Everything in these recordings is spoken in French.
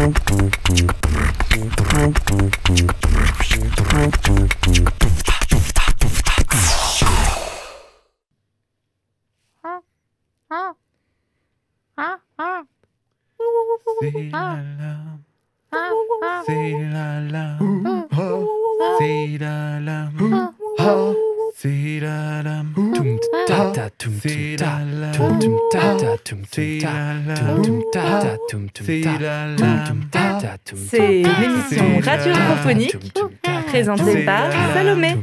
C'est l'émission Radio Improphonique, présentée par Salomé.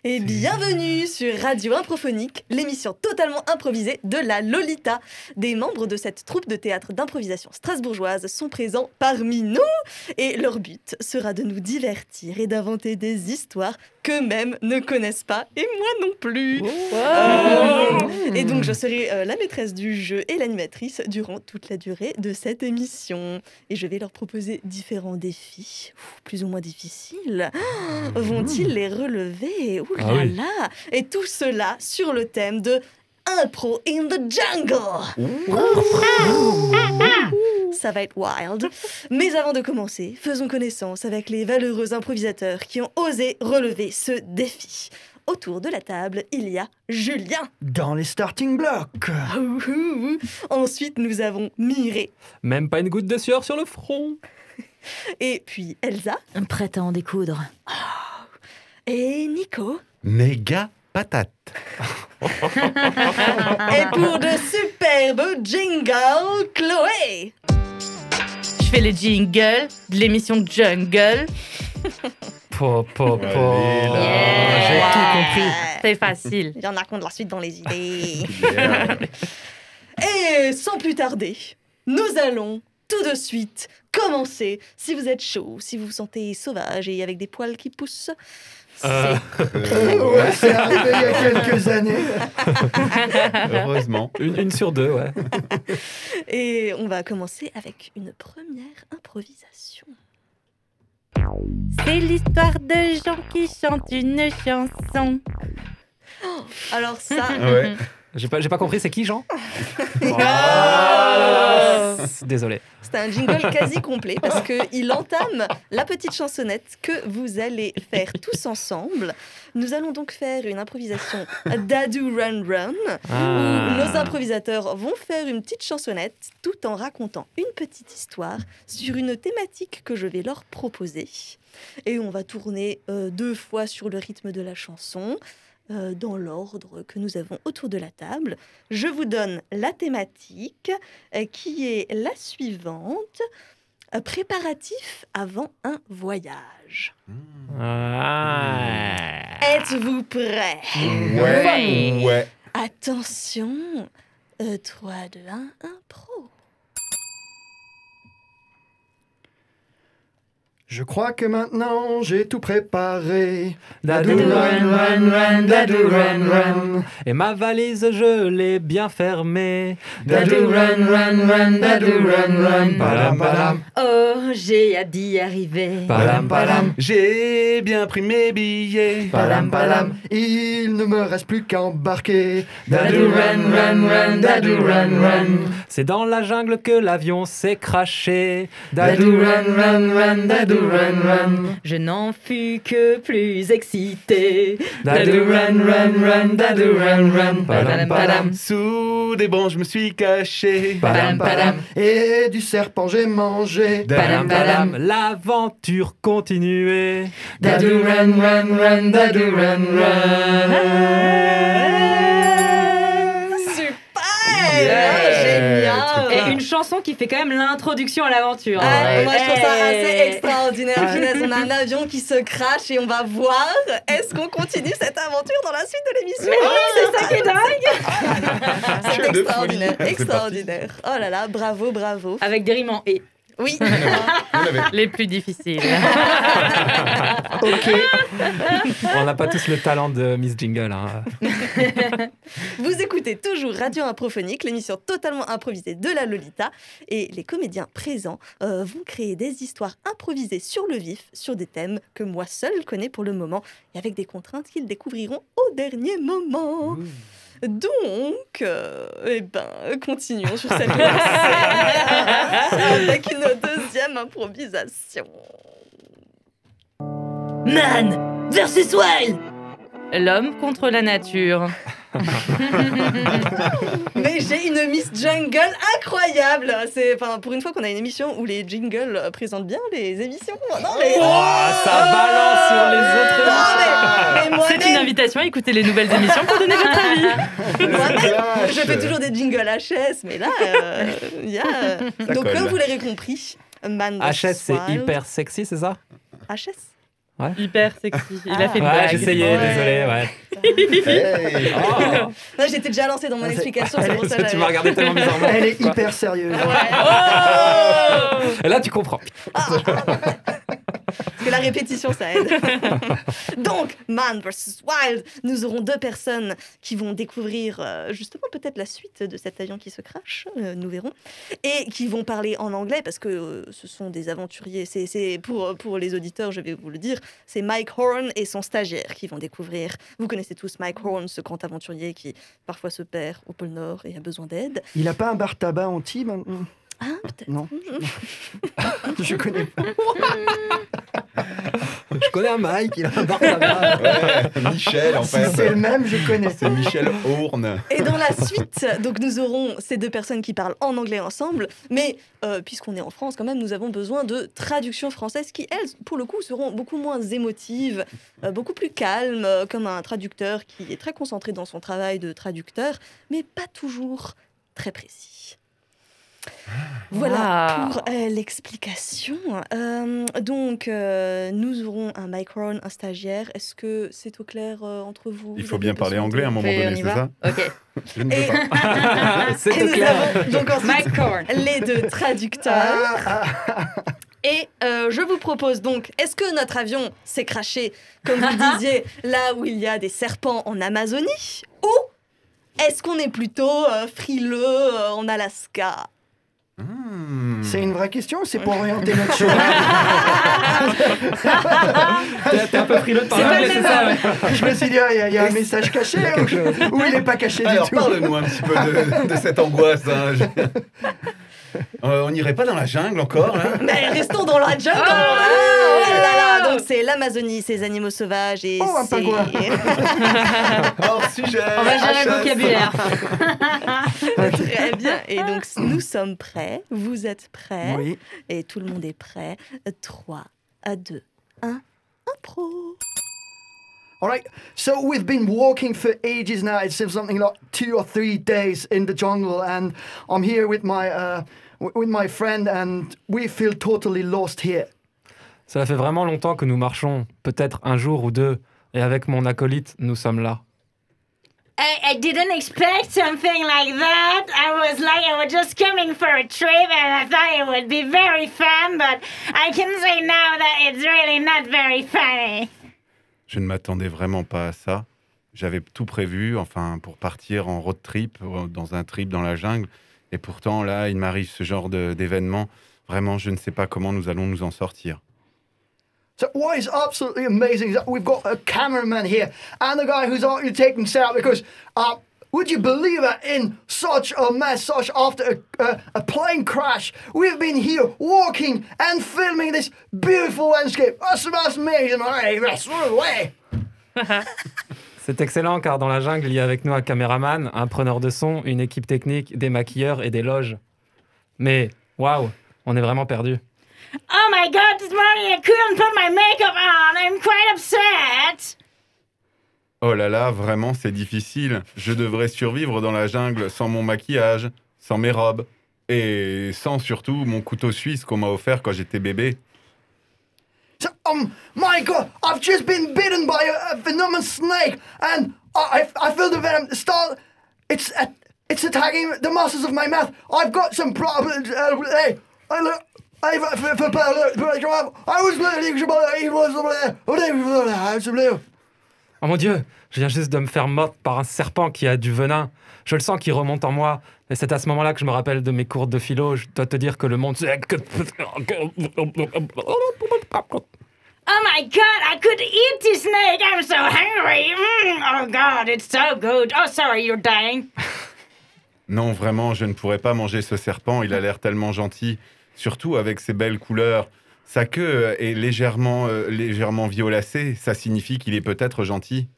Et bienvenue sur Radio Improphonique, l'émission totalement improvisée de la Lolita. Des membres de cette troupe de théâtre d'improvisation strasbourgeoise sont présents parmi nous et leur but sera de nous divertir et d'inventer des histoires qu'eux-mêmes ne connaissent pas et moi non plus. Et donc je serai la maîtresse du jeu et l'animatrice durant toute la durée de cette émission. Et je vais leur proposer différents défis, plus ou moins difficiles. Vont-ils les relever? Ouh là là! Et tout cela sur le thème de Impro in the Jungle. Ça va être wild. Mais avant de commencer, faisons connaissance avec les valeureux improvisateurs qui ont osé relever ce défi. Autour de la table, il y a Julien. Dans les starting blocks. Ensuite, nous avons Mireille. Même pas une goutte de sueur sur le front. Et puis Elsa. Prête à en découdre. Et Nico. Méga patate. Et pour de superbes jingles, Chloé. Je fais les jingles de l'émission Jungle. J'ai tout compris. C'est facile. Il y en a qui ont de la suite dans les idées. Et sans plus tarder, nous allons tout de suite commencer. Si vous êtes chaud, si vous vous sentez sauvage et avec des poils qui poussent, Ouais, c'est arrivé il y a quelques années. Heureusement. Une sur deux, ouais. Et on va commencer avec une première improvisation. C'est l'histoire de gens qui chantent une chanson. Alors ça... Ouais. J'ai pas compris, c'est qui, Jean? Désolé. C'est un jingle quasi complet parce qu'il entame la petite chansonnette que vous allez faire tous ensemble. Nous allons donc faire une improvisation d'Adu Run Run où nos improvisateurs vont faire une petite chansonnette tout en racontant une petite histoire sur une thématique que je vais leur proposer. Et on va tourner 2 fois sur le rythme de la chanson. Dans l'ordre que nous avons autour de la table. Je vous donne la thématique qui est la suivante. Préparatifs avant un voyage. Êtes-vous prêts? Ouais. Attention. 3, 2, 1, impro. Je crois que maintenant j'ai tout préparé. Dadu run run run, dadu run run. Et ma valise je l'ai bien fermée. Dadu run run run, dadu run run. Padam padam. Oh, j'ai hâte d'y arriver. Padam padam. J'ai bien pris mes billets. Padam padam. Il ne me reste plus qu'à embarquer. Dadu run run run, dadu run run. C'est dans la jungle que l'avion s'est craché. Dadu run run run, dadu run run. Je n'en fus que plus excité. Dadu run run run, dadu run run. Padam padam. Sous des branches, je me suis caché. Padam padam. Et du serpent j'ai mangé. Padam padam. L'aventure continuait. Dadu run run run, dadu run run. Génial! Et une chanson qui fait quand même l'introduction à l'aventure. Moi, je trouve ça assez extraordinaire. Finalement, on a un avion qui se crache et on va voir est-ce qu'on continue cette aventure dans la suite de l'émission. C'est ça qui est dingue! C'est extraordinaire, extraordinaire. Oh là là, bravo, bravo. Avec des rimes en et. Oui. Les plus difficiles. Ok. On n'a pas tous le talent de Miss Jingle. Hein. Vous écoutez toujours Radio Improphonique, l'émission totalement improvisée de la Lolita. Et les comédiens présents vont créer des histoires improvisées sur le vif, sur des thèmes que moi seule connais pour le moment, et avec des contraintes qu'ils découvriront au dernier moment. Donc, continuons sur cette lancée avec une deuxième improvisation. Man versus Wild. L'homme contre la nature. Mais j'ai une Miss Jungle incroyable. Pour une fois qu'on a une émission où les jingles présentent bien les émissions. Non, mais... ça balance sur les autres émissions. C'est une invitation à écouter les nouvelles émissions pour donner votre avis. Moi-même, je fais toujours des jingles HS, mais là, il y a... Donc, colle. comme vous l'avez compris, Man vs. HS, c'est Wild. hyper sexy, c'est ça? HS. Hyper sexy. Il a fait une Ouais, blague. j'essayais, Ouais. désolé, ouais. Hey. Oh. Là, j'étais déjà lancée dans mon explication, c'est pour ça. Tu m'as regardé tellement bizarrement. Elle est hyper sérieuse. Et là, tu comprends. Parce que la répétition, ça aide. Donc, Man vs. Wild, nous aurons 2 personnes qui vont découvrir justement peut-être la suite de cet avion qui se crache, nous verrons, et qui vont parler en anglais parce que ce sont des aventuriers. C'est pour les auditeurs, je vais vous le dire, c'est Mike Horn et son stagiaire qui vont découvrir. Vous connaissez tous Mike Horn, ce grand aventurier qui parfois se perd au pôle Nord et a besoin d'aide. Il a pas un bar tabac anti maintenant? Ah, peut-être. Non. Je connais pas. Je connais un Mike, il a un bar tabac. Ouais, Michel, en Si fait. c'est le même, je connais. C'est Michel Horn. Et dans la suite, donc nous aurons ces 2 personnes qui parlent en anglais ensemble, mais puisqu'on est en France quand même, nous avons besoin de traductions françaises qui, elles, pour le coup, seront beaucoup moins émotives, beaucoup plus calmes, comme un traducteur qui est très concentré dans son travail de traducteur, mais pas toujours très précis. Voilà Wow. pour l'explication. Donc, nous aurons un Mike Horn, un stagiaire. Est-ce que c'est au clair entre vous? Il Vous faut avez bien parler besoin anglais à un moment Et on donné, y c'est va ça? Ok. Je ne Et, sais pas. C'est et nous clair. avons donc ensuite Mike Horn. les 2 traducteurs. Et je vous propose donc, est-ce que notre avion s'est crashé, comme vous disiez, là où il y a des serpents en Amazonie, ou est-ce qu'on est plutôt frileux en Alaska? C'est une vraie question ou c'est pour orienter notre show? T'es un peu frileux de parler pas le anglais, c'est même ça, ouais. Je me suis dit, il y a un message caché ou il n'est pas caché du Alors, tout. parle-nous un petit peu de cette angoisse. Hein. On n'irait pas dans la jungle encore, là? Mais restons dans la jungle. Oh là là. Donc c'est l'Amazonie, ces animaux sauvages et Oh, un c'est... pingouin. Hors sujet. On va gérer le HS. vocabulaire. Très bien. Et donc nous sommes prêts. Vous êtes prêts. Oui. Et tout le monde est prêt. 3, 2, 1, impro. All right. So we've been walking for ages now. It seems something like 2 or 3 days in the jungle, and I'm here with my friend, and we feel totally lost here. Ça fait vraiment longtemps que nous marchons, peut-être un jour ou 2, et avec mon acolyte, nous sommes là. I didn't expect something like that. I was just coming for a trip and I thought it would be very fun, but I can say now that it's really not very funny. Je ne m'attendais vraiment pas à ça. J'avais tout prévu, pour partir en road trip, dans un trip dans la jungle. Et pourtant, là, il m'arrive ce genre d'événement. Vraiment, je ne sais pas comment nous allons nous en sortir. So what is absolutely amazing is that we've got a cameraman here and a guy who's actually taking us out because would you believe that in such a mess, such after a plane crash, we've been here walking and filming this beautiful landscape. That's amazing. C'est excellent car dans la jungle, il y a avec nous un caméraman, un preneur de son, une équipe technique, des maquilleurs et des loges. Mais, waouh, on est vraiment perdus. Oh my god, this morning I couldn't put my makeup on. I'm quite upset. Oh là là, vraiment, c'est difficile. Je devrais survivre dans la jungle sans mon maquillage, sans mes robes, et sans surtout mon couteau suisse qu'on m'a offert quand j'étais bébé. So, my God, I've just been bitten by a venomous snake, and I feel the venom start. It's attacking the muscles of my mouth. I've got some problems. Oh mon Dieu, je viens juste de me faire mordre par un serpent qui a du venin. Je le sens qui remonte en moi. Et c'est à ce moment-là que je me rappelle de mes cours de philo. Je dois te dire que le monde... Oh my god, I could eat this snake. I'm so hungry. Oh god, it's so good. Oh, sorry, you're dying. Non, vraiment, je ne pourrais pas manger ce serpent. Il a l'air tellement gentil. surtout avec ses belles couleurs. Sa queue est légèrement violacée, ça signifie qu'il est peut-être gentil.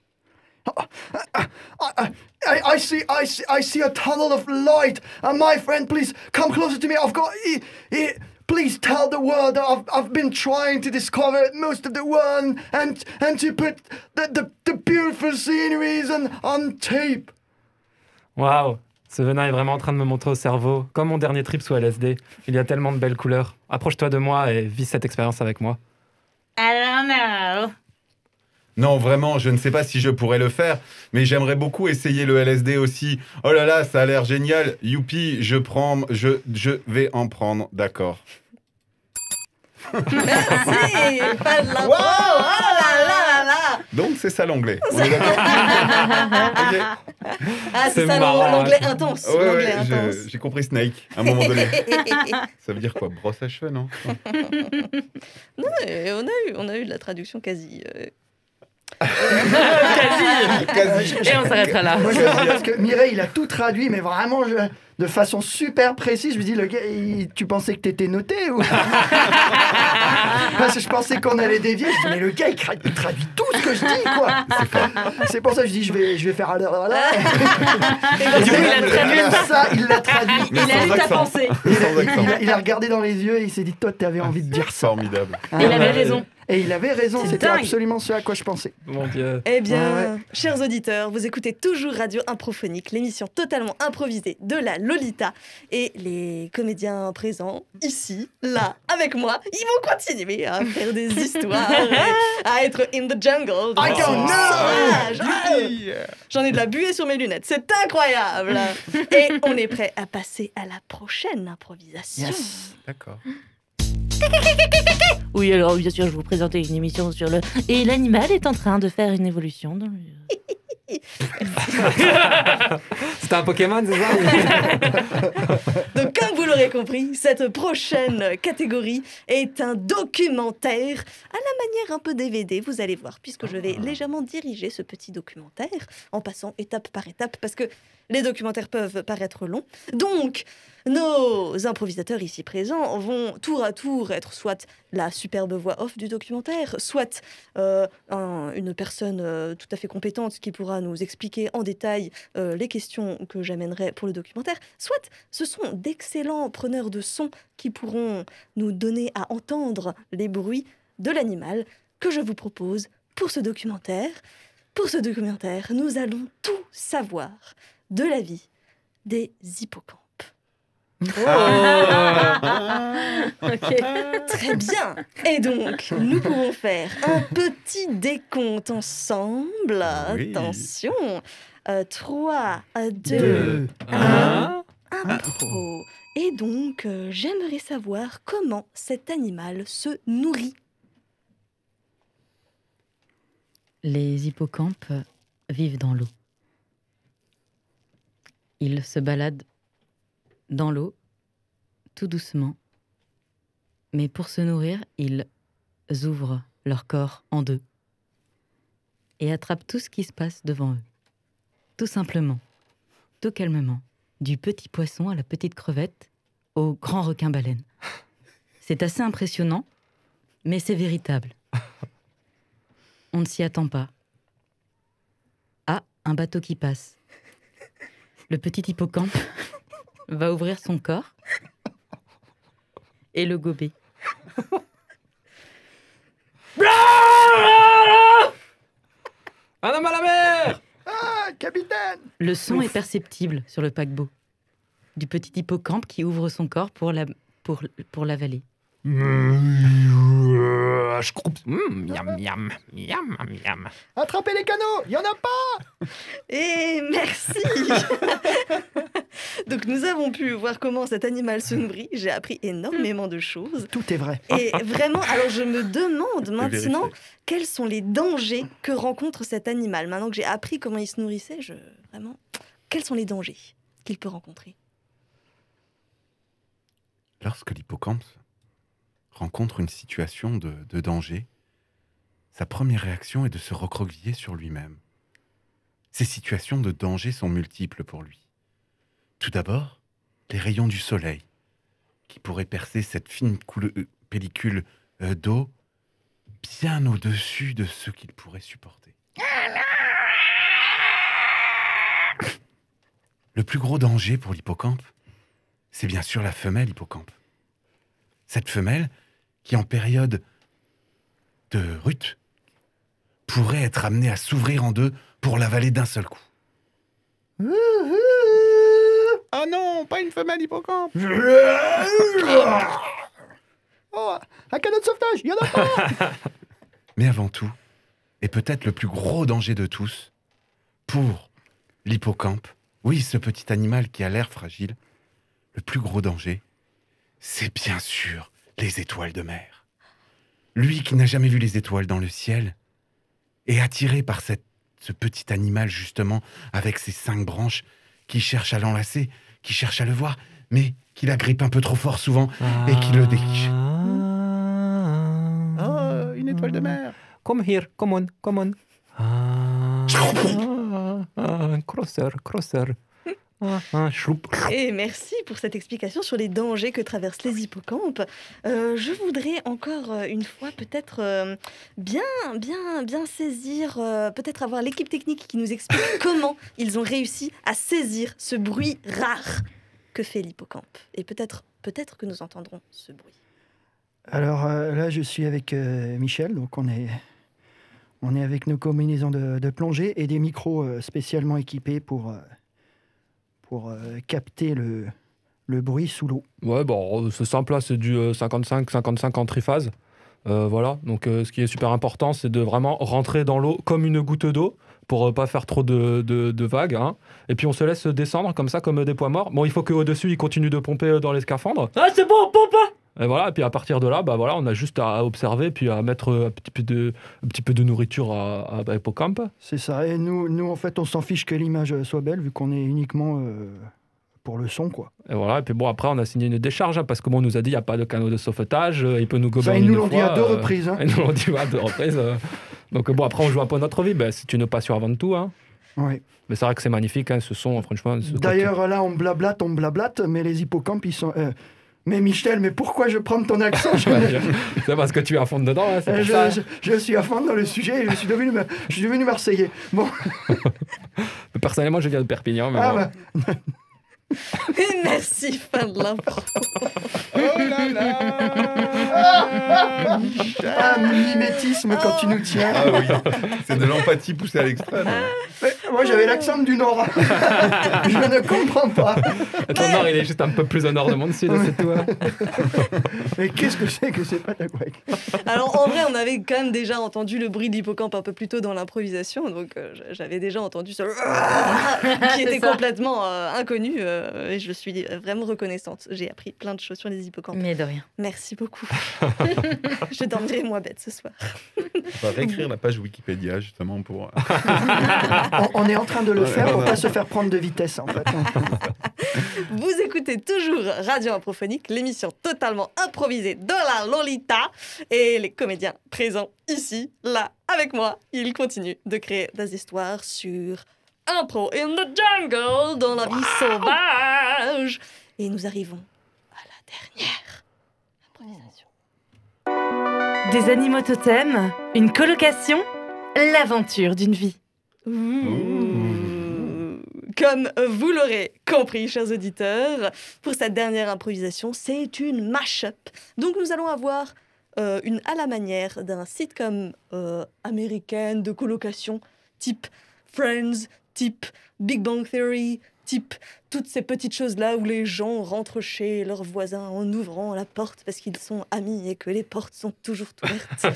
I see a tunnel of light. My friend, please come closer to me. Please tell the world that I've been trying to discover most of the world and to put the beautiful sceneries on tape. Waouh, ce venin est vraiment en train de me montrer au cerveau, comme mon dernier trip sous LSD. Il y a tellement de belles couleurs. Approche-toi de moi et vis cette expérience avec moi. I don't know. Non, vraiment, je ne sais pas si je pourrais le faire, mais j'aimerais beaucoup essayer le LSD aussi. Oh là là, ça a l'air génial. Youpi, je vais en prendre, d'accord. Merci. Pas de l'impro. Wow. Oh là là là. Donc c'est ça l'anglais. On est d'accord? Ok. Ah, c'est ça marrant, l'anglais intense. Ouais, L'anglais intense. j'ai compris Snake à un moment donné. Ça veut dire quoi? Brosse à cheveux, non? Non, mais on a eu de la traduction quasi. Quasi. Et on s'arrêtera là. Moi, parce que Mireille, il a tout traduit, mais vraiment de façon super précise. Je lui dis, le gars, tu pensais que t'étais noté ou... Parce que je pensais qu'on allait dévier. Je dis, mais le gars, il traduit tout ce que je dis, quoi. C'est pour ça que je dis, je vais faire... Voilà. Et du coup, il a traduit ça. Il l'a traduit. Il a lu ta pensée. Il a regardé dans les yeux et il s'est dit, toi, t'avais envie de dire ça. Formidable. Il avait raison. Et il avait raison, C'est c'était dingue. absolument ce à quoi je pensais. Mon Dieu. Eh bien, Ouais. chers auditeurs, vous écoutez toujours Radio Improphonique, l'émission totalement improvisée de la Lolita. Et les comédiens présents, ici, là, avec moi, ils vont continuer à faire des histoires, à être in the jungle. I don't know. J'en ai de la buée sur mes lunettes, c'est incroyable. Et on est prêt à passer à la prochaine improvisation. Yes. D'accord. Oui, alors bien sûr, je vous présentais une émission sur le... Et l'animal est en train de faire une évolution dans le... C'était un Pokémon, c'est ça? Donc, comme vous l'aurez compris, cette prochaine catégorie est un documentaire à la manière un peu DVD, vous allez voir, puisque je vais légèrement diriger ce petit documentaire en passant étape par étape, parce que les documentaires peuvent paraître longs. Donc, nos improvisateurs ici présents vont tour à tour être soit la superbe voix off du documentaire, soit une personne tout à fait compétente qui pourra nous expliquer en détail les questions que j'amènerai pour le documentaire, soit ce sont d'excellents preneurs de son qui pourront nous donner à entendre les bruits de l'animal que je vous propose pour ce documentaire. Pour ce documentaire, nous allons tout savoir de la vie des hippocampes. Ok. Très bien. Et donc, nous pouvons faire un petit décompte ensemble. Oui. Attention. 3, 2, Deux, 1. Impro. Et donc, j'aimerais savoir comment cet animal se nourrit. Les hippocampes vivent dans l'eau. Ils se baladent dans l'eau, tout doucement. Mais pour se nourrir, ils ouvrent leur corps en deux et attrapent tout ce qui se passe devant eux. Tout simplement, tout calmement, du petit poisson à la petite crevette, au grand requin-baleine. C'est assez impressionnant, mais c'est véritable. On ne s'y attend pas. Ah, un bateau qui passe. Le petit hippocampe va ouvrir son corps et le gober. Un homme à la mer! Ah, capitaine! Le son est perceptible sur le paquebot. Du petit hippocampe qui ouvre son corps pour l'avaler. Miam, miam, miam, miam. Attrapez les canaux, il y en a pas! Et merci. Donc, nous avons pu voir comment cet animal se nourrit. J'ai appris énormément de choses. Tout est vrai. Et vraiment, alors je me demande maintenant vérifié. quels sont les dangers que rencontre cet animal. Maintenant que j'ai appris comment il se nourrissait, vraiment, quels sont les dangers qu'il peut rencontrer? Lorsque l'hippocampe rencontre une situation de danger, sa première réaction est de se recroqueviller sur lui-même. Ces situations de danger sont multiples pour lui. Tout d'abord, les rayons du soleil, qui pourrait percer cette fine pellicule d'eau bien au-dessus de ce qu'il pourrait supporter. Le plus gros danger pour l'hippocampe, c'est bien sûr la femelle hippocampe. Cette femelle qui, en période de rut, pourrait être amenée à s'ouvrir en deux pour l'avaler d'un seul coup. Ah non, pas une femelle hippocampe. Oh, un canot de sauvetage, il y en a pas. Mais avant tout, et peut-être le plus gros danger de tous, pour l'hippocampe, oui, ce petit animal qui a l'air fragile, le plus gros danger, c'est bien sûr les étoiles de mer. Lui qui n'a jamais vu les étoiles dans le ciel est attiré par ce petit animal justement avec ses 5 branches qui cherche à l'enlacer, qui cherche à le voir, mais qui l'agrippe un peu trop fort souvent et qui le déquiche. Oh, une étoile de mer. Come here, come on. Crosser. Chloup. Et merci pour cette explication sur les dangers que traversent les hippocampes. Je voudrais encore une fois peut-être bien saisir, peut-être avoir l'équipe technique qui nous explique comment ils ont réussi à saisir ce bruit rare que fait l'hippocampe. Et peut-être que nous entendrons ce bruit. Alors là, je suis avec Michel, donc on est avec nos combinaisons de plongée et des micros spécialement équipés pour capter le bruit sous l'eau. Ouais, bon, c'est simple, là, c'est du 55 en triphase. Voilà, donc ce qui est super important, c'est de vraiment rentrer dans l'eau comme une goutte d'eau pour pas faire trop de vagues. Hein. Et puis on se laisse descendre comme ça, comme des pois morts. Bon, il faut qu'au-dessus, ils continuent de pomper dans les scaphandres. Ah, c'est bon, pompe! Et voilà, et puis à partir de là, bah voilà, on a juste à observer puis à mettre un petit peu de nourriture à hippocampe. C'est ça, et nous en fait, on s'en fiche que l'image soit belle, vu qu'on est uniquement pour le son, quoi. Et voilà, et puis bon, après, on a signé une décharge, hein, parce que bon, on nous a dit, il n'y a pas de canot de sauvetage, il peut nous gober Ça, ils nous l'ont dit à 2 reprises. Hein. Ils nous l'ont dit à 2 reprises. Donc bon, après, on joue un peu notre vie, c'est une passion avant tout. Hein. Oui. Mais c'est vrai que c'est magnifique, hein, ce son, franchement. D'ailleurs, là, on blablate, mais les hippocampes, ils sont... Mais Michel, mais pourquoi je prends ton accent? C'est parce que tu es à fond dedans, hein, c'est pour ça. Je suis à fond dans le sujet et je suis devenu Marseillais. Bon. Personnellement, je viens de Perpignan. Mais ah bon. bah. Et merci, fin de l'info. Oh là là. Un mimétisme quand tu nous tiens. Ah oui, c'est de l'empathie poussée à l'extrême. Moi, j'avais l'accent du Nord. Je ne comprends pas. Ton nord, il est juste un peu plus au nord de mon sud, c'est tout. Hein. Mais qu'est-ce que c'est pas la Patagouac? Alors, en vrai, on avait quand même déjà entendu le bruit de l'hippocampe un peu plus tôt dans l'improvisation, donc j'avais déjà entendu ce qui était complètement inconnu, et je suis vraiment reconnaissante. J'ai appris plein de choses sur les hippocampes. Mais de rien. Merci beaucoup. Je dormirai moins bête ce soir. On va réécrire la page Wikipédia, justement, pour... On est en train de le faire pour pas se faire prendre de vitesse, en fait. Vous écoutez toujours Radio Improphonique, l'émission totalement improvisée de la Lolita. Et les comédiens présents ici, là, avec moi, ils continuent de créer des histoires sur Impro in the Jungle, dans la vie sauvage. Et nous arrivons à la dernière improvisation. Des animaux totems, une colocation, l'aventure d'une vie. Comme vous l'aurez compris, chers auditeurs, pour cette dernière improvisation, c'est une mash-up. Donc nous allons avoir une à la manière d'un sitcom américain de colocation, type Friends, type Big Bang Theory, type toutes ces petites choses-là où les gens rentrent chez leurs voisins en ouvrant la porte parce qu'ils sont amis et que les portes sont toujours ouvertes.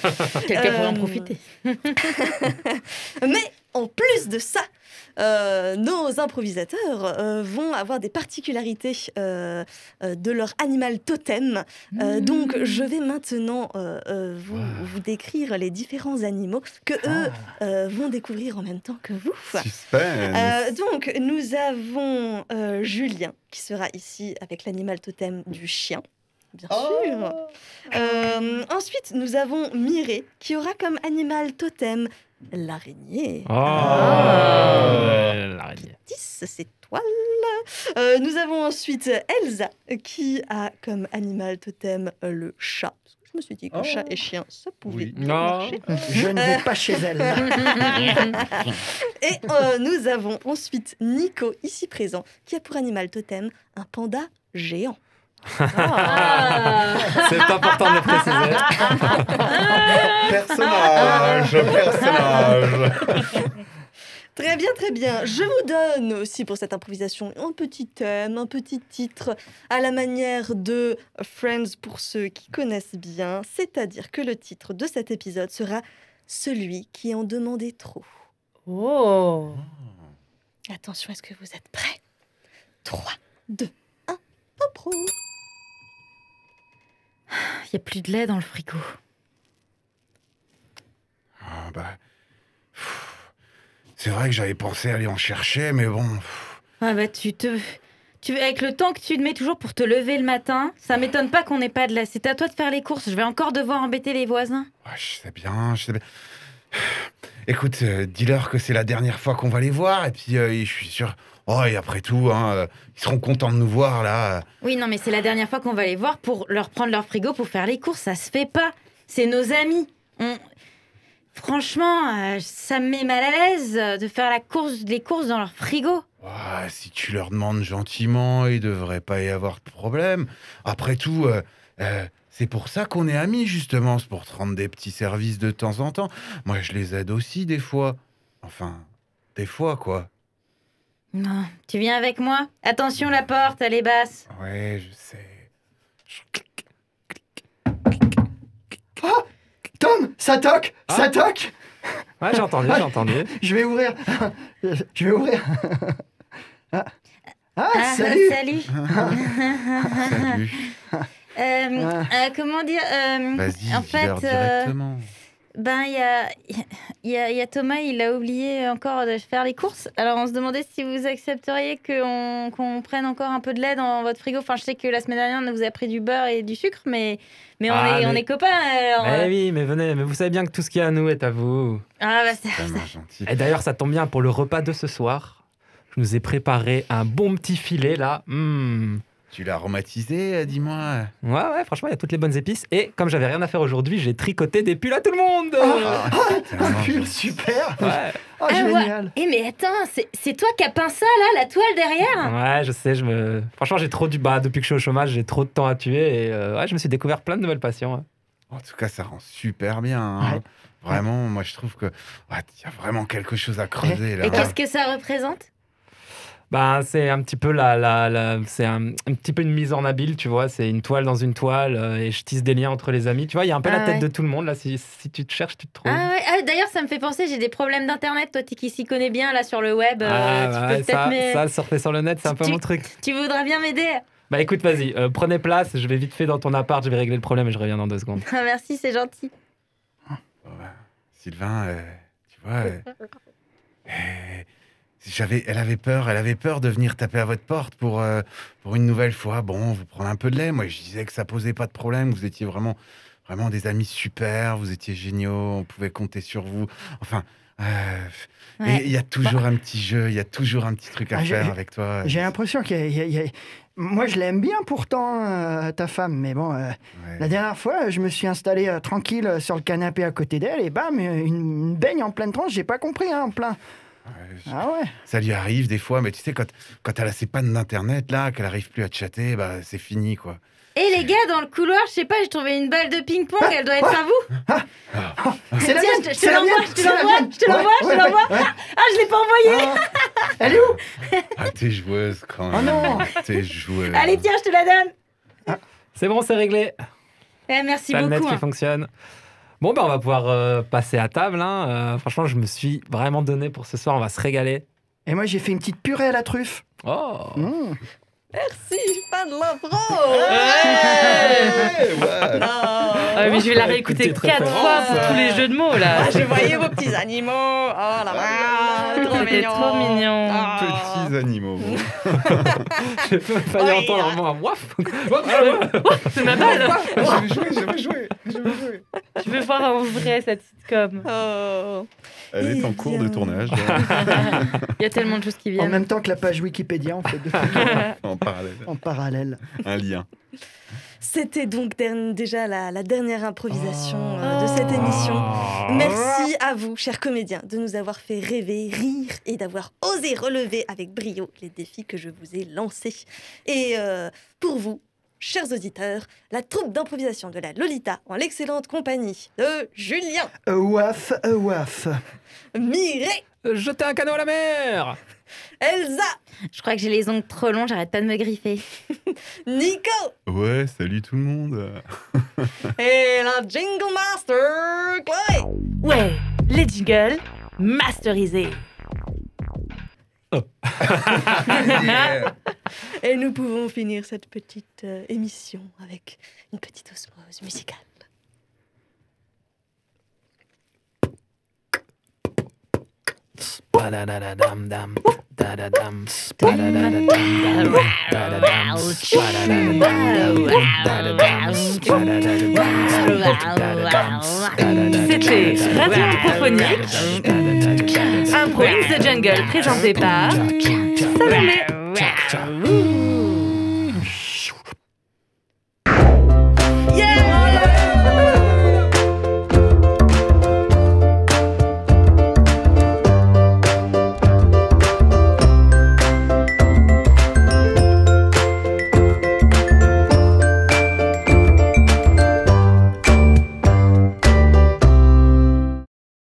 Quelqu'un pourrait en profiter. Mais en plus de ça, nos improvisateurs vont avoir des particularités de leur animal totem. Donc, je vais maintenant vous décrire les différents animaux que eux vont découvrir en même temps que vous. Suspense. Donc, nous avons Julien qui sera ici avec l'animal totem du chien. Bien sûr. Ensuite, nous avons Mireille qui aura comme animal totem l'araignée. L'araignée. 10, c'est toile. Nous avons ensuite Elsa, qui a comme animal totem le chat. Je me suis dit que chat et chien, ça pouvait bien marcher. Je ne vais pas chez elle. Et nous avons ensuite Nico, ici présent, qui a pour animal totem un panda géant. C'est important de le préciser. Personnage. Très bien, très bien. Je vous donne aussi pour cette improvisation un petit thème, un petit titre à la manière de Friends pour ceux qui connaissent bien. C'est-à-dire que le titre de cet épisode sera « Celui qui en demandait trop ». Oh. Attention, est-ce que vous êtes prêts ? 3, 2, 1, impro. Il n'y a plus de lait dans le frigo. Ah, bah, c'est vrai que j'avais pensé aller en chercher, mais bon. Ah bah avec le temps que tu te mets toujours pour te lever le matin, ça m'étonne pas qu'on n'ait pas de lait. C'est à toi de faire les courses. Je vais encore devoir embêter les voisins. Ouais, je sais bien. Écoute, dis-leur que c'est la dernière fois qu'on va les voir, et puis je suis sûr. Oh, et après tout, ils seront contents de nous voir là. Oui, non, mais c'est la dernière fois qu'on va les voir pour leur prendre leur frigo pour faire les courses. Ça se fait pas. C'est nos amis. Franchement, ça me met mal à l'aise de faire les courses dans leur frigo. Ouais, si tu leur demandes gentiment, il devrait pas y avoir de problème. Après tout, c'est pour ça qu'on est amis, justement. C'est pour te rendre des petits services de temps en temps. Moi, je les aide aussi, des fois. Enfin, des fois, quoi. Non, tu viens avec moi ? Attention, la porte, elle est basse. Ouais, je sais. Tom, ça toque, ça toque. Ouais, j'ai entendu. Je vais ouvrir. Salut. Salut. Salut. Comment dire Vas-y, en dis-leur fait, directement. Il y a Thomas, il a oublié encore de faire les courses. Alors on se demandait si vous accepteriez qu'on prenne encore un peu de lait dans votre frigo. Enfin, je sais que la semaine dernière, on vous a pris du beurre et du sucre, mais on est copains. Alors, Oui, mais venez, mais vous savez bien que tout ce qui est à nous est à vous. Ah bah c'est Tellement gentil. Et d'ailleurs, ça tombe bien pour le repas de ce soir. Je nous ai préparé un bon petit filet là. Tu l'as aromatisé, dis-moi. Ouais, franchement, il y a toutes les bonnes épices. Et comme j'avais rien à faire aujourd'hui, j'ai tricoté des pulls à tout le monde. Un pull super. Ouais. Oh, génial. Ouais. Mais attends, c'est toi qui as peint ça là, la toile derrière ? Ouais, je sais, franchement, j'ai trop depuis que je suis au chômage, j'ai trop de temps à tuer et je me suis découvert plein de nouvelles passions. Ouais. En tout cas, ça rend super bien. Hein. Ouais. Vraiment, moi, je trouve que y a vraiment quelque chose à creuser là. Et qu'est-ce que ça représente ? C'est un petit peu c'est un petit peu une mise en habile, tu vois. C'est une toile dans une toile et je tisse des liens entre les amis. Tu vois, il y a un peu la tête de tout le monde là. Si tu te cherches, tu te trouves. Ah ouais. D'ailleurs, ça me fait penser, j'ai des problèmes d'internet. Toi, qui s'y connais bien là sur le web. Ça, surfer sur le net, c'est un peu mon truc. Tu voudrais bien m'aider ? Bah écoute, vas-y, prenez place. Je vais vite fait dans ton appart. Je vais régler le problème et je reviens dans 2 secondes. Ah, merci, c'est gentil. Sylvain, tu vois. Elle avait peur de venir taper à votre porte pour une nouvelle fois. Bon, vous prenez un peu de lait. Moi, je disais que ça posait pas de problème. Vous étiez vraiment des amis super. Vous étiez géniaux. On pouvait compter sur vous. Enfin, et il y a toujours un petit jeu. Il y a toujours un petit truc à faire avec toi. J'ai l'impression moi, je l'aime bien pourtant, ta femme. Mais bon, la dernière fois, je me suis installé tranquille sur le canapé à côté d'elle et bam, une baigne en pleine tranche. J'ai pas compris, en plein. Ça lui arrive des fois, mais tu sais, quand elle a ses pannes d'internet, là, qu'elle arrive plus à chatter, c'est fini, quoi. Et les gars, dans le couloir, je sais pas, j'ai trouvé une balle de ping-pong, elle doit être à vous. C'est la mienne. Je te l'envoie. Ah, je l'ai pas envoyée. Elle est où? Ah, t'es joueuse quand même. Oh non. T'es joueuse. Allez, tiens, je te la donne. C'est bon, c'est réglé. Merci T'as le net beaucoup. qui fonctionne. Bon, on va pouvoir passer à table. Hein. Franchement, je me suis vraiment donné pour ce soir. On va se régaler. Et moi, j'ai fait une petite purée à la truffe. Oh. Merci, fan de l'impro. Mais je vais la réécouter 4 fois pour tous les jeux de mots là. Je voyais vos petits animaux. Oh là là, trop C'était mignon. trop mignon. Petits animaux. J'ai failli entendre un waf. C'est ma balle. Je vais jouer. Je veux voir en vrai cette sitcom. Oh. Elle est en cours de tournage. Il y a tellement de choses qui En viennent. même temps que la page Wikipédia, en fait, En parallèle. en parallèle. Un lien. C'était donc déjà la dernière improvisation de cette émission. Merci à vous, chers comédiens, de nous avoir fait rêver, rire et d'avoir osé relever avec brio les défis que je vous ai lancés. Et pour vous, chers auditeurs, la troupe d'improvisation de la Lolita en l'excellente compagnie de Julien, Waf, waf. Mireille, Jeter un canot à la mer. Elsa, Je crois que j'ai les ongles trop longs, j'arrête pas de me griffer. Nico Ouais, salut tout le monde. et la Jingle Master, Chloé. Ouais, les jingles masterisés. Et nous pouvons finir cette petite émission avec une petite osmose musicale. C'était Radio Improphonique. Improvise the Jungle présenté par Salomé.